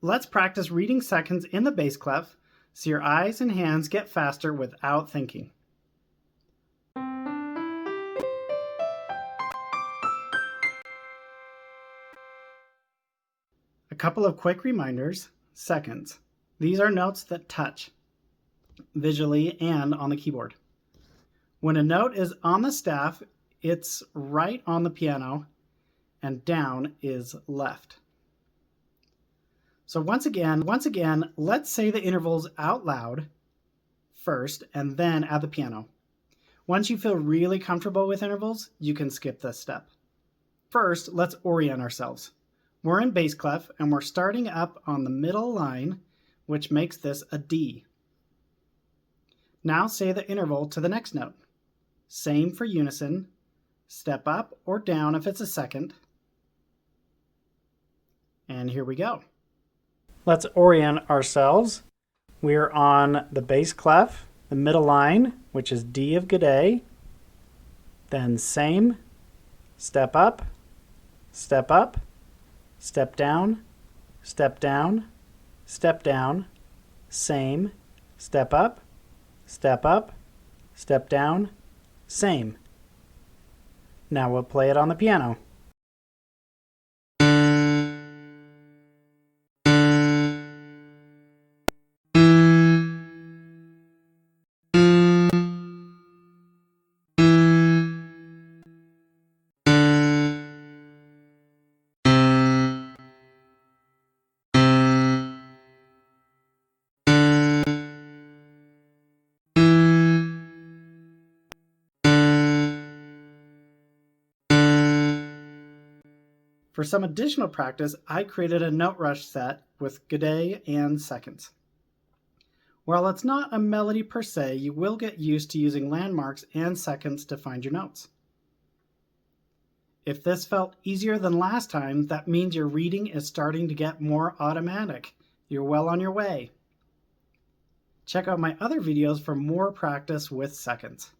let's practice reading seconds in the bass clef so your eyes and hands get faster without thinking. A couple of quick reminders. Seconds. These are notes that touch visually and on the keyboard. When a note is on the staff, it's right on the piano, and down is left. So once again, let's say the intervals out loud first and then at the piano. Once you feel really comfortable with intervals, you can skip this step. First, let's orient ourselves. We're in bass clef and we're starting up on the middle line, which makes this a D. Now say the interval to the next note. Same for unison. Step up or down if it's a second. And here we go. Let's orient ourselves. We're on the bass clef, the middle line, which is D of good A. Then same, step up, step up, step down, step down, step down, same, step up, step up, step down, same. Now we'll play it on the piano. For some additional practice, I created a note rush set with G'day and seconds. While it's not a melody per se, you will get used to using landmarks and seconds to find your notes. If this felt easier than last time, that means your reading is starting to get more automatic. You're well on your way. Check out my other videos for more practice with seconds.